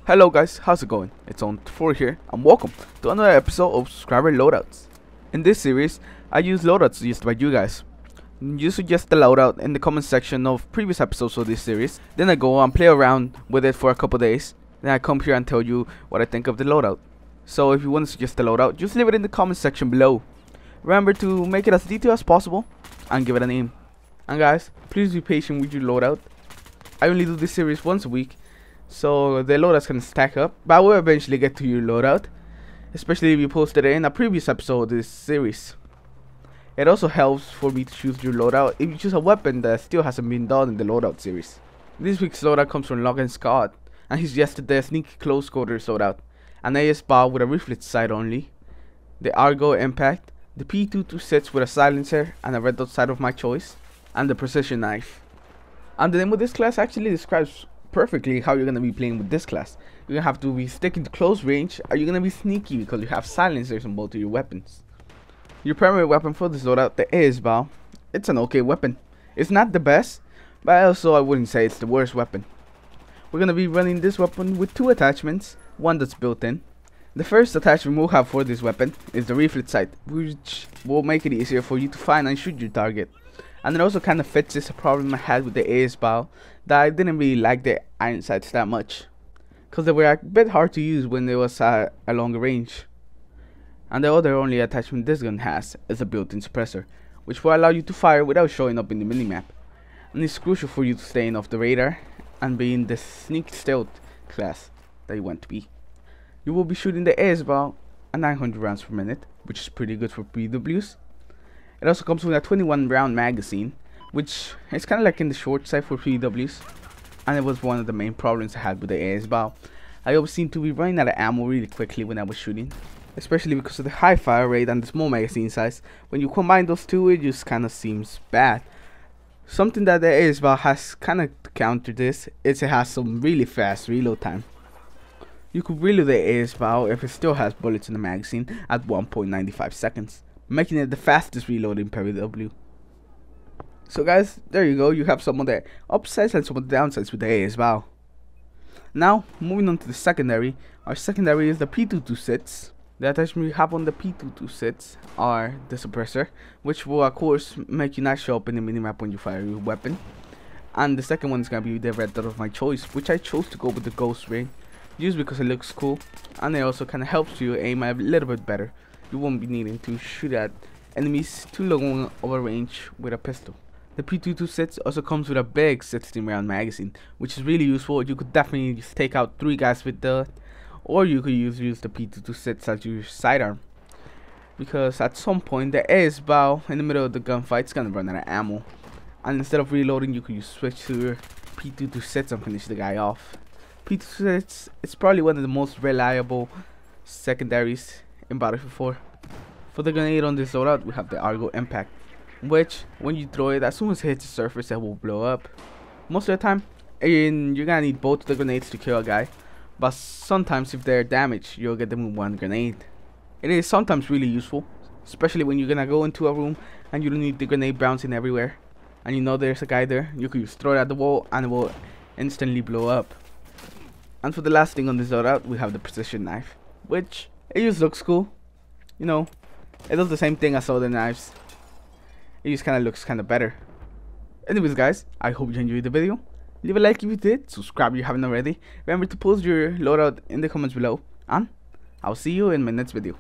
Hello guys, how's it going? It's On4 here and welcome to another episode of Subscriber Loadouts. In this series, I use loadouts suggested by you guys. You suggest the loadout in the comment section of previous episodes of this series. Then I go and play around with it for a couple days. Then I come here and tell you what I think of the loadout. So if you want to suggest the loadout, just leave it in the comment section below. Remember to make it as detailed as possible and give it a name. And guys, please be patient with your loadout. I only do this series once a week, so the loadouts can stack up, but I will eventually get to your loadout, especially if you posted it in a previous episode of this series. It also helps for me to choose your loadout if you choose a weapon that still hasn't been done in the loadout series. This week's loadout comes from Logan Scott, and he suggested the sneaky close quarters loadout, an AS Val with a riflet sight only, the Argo Impact, the P226 with a silencer and a red dot sight of my choice, and the precision knife. And the name of this class actually describes perfectly how you're gonna be playing with this class. You're gonna have to be sticking to close range, or you're gonna be sneaky because you have silencers on both of your weapons. Your primary weapon for this loadout, the AS Val, it's an okay weapon. It's not the best, but also I wouldn't say it's the worst weapon. We're gonna be running this weapon with two attachments, one that's built in. The first attachment we'll have for this weapon is the riflet sight, which will make it easier for you to find and shoot your target. And it also kind of fixes a problem I had with the AS Val, that I didn't really like the iron sights that much, because they were a bit hard to use when they was at a longer range. And the other only attachment this gun has is a built-in suppressor, which will allow you to fire without showing up in the minimap, and it's crucial for you to staying off the radar and being the sneak stealth class that you want to be. You will be shooting the AS Val at 900 rounds per minute, which is pretty good for PWs. It also comes with a 21 round magazine, which is kind of like in the short side for PWs, and it was one of the main problems I had with the AS Val. I always seemed to be running out of ammo really quickly when I was shooting, especially because of the high fire rate and the small magazine size. When you combine those two, it just kind of seems bad. Something that the AS Val has kind of countered this is it has some really fast reload time. You could reload the AS Val if it still has bullets in the magazine at 1.95 seconds, making it the fastest reload in PW. So guys, there you go, you have some of the upsides and some of the downsides with the AS Val. Now, moving on to the secondary. Our secondary is the P226. The attachment we have on the P226 are the suppressor, which will of course make you not show up in the minimap when you fire your weapon. And the second one is going to be the red dot of my choice, which I chose to go with the ghost ray, just because it looks cool, and it also kind of helps you aim a little bit better. You won't be needing to shoot at enemies too long over range with a pistol. The P226 also comes with a big 16 round magazine, which is really useful. You could definitely just take out 3 guys with that, or you could use the P226 as your sidearm, because at some point the AS Val in the middle of the gunfight is gonna run out of ammo, and instead of reloading you could switch to your P226 and finish the guy off. P226 is probably one of the most reliable secondaries in Battlefield 4. For the grenade on this loadout, we have the Argo Impact, which when you throw it, as soon as it hits the surface, it will blow up. Most of the time, you're gonna need both the grenades to kill a guy, but sometimes if they're damaged, you'll get them with one grenade. It is sometimes really useful, especially when you're gonna go into a room and you don't need the grenade bouncing everywhere, and you know there's a guy there. You could just throw it at the wall and it will instantly blow up. And for the last thing on this loadout, we have the precision knife, which it just looks cool. You know, it does the same thing as other knives. It just kind of looks kind of better. Anyways guys, I hope you enjoyed the video. Leave a like if you did, subscribe if you haven't already. Remember to post your loadout in the comments below, and I'll see you in my next video.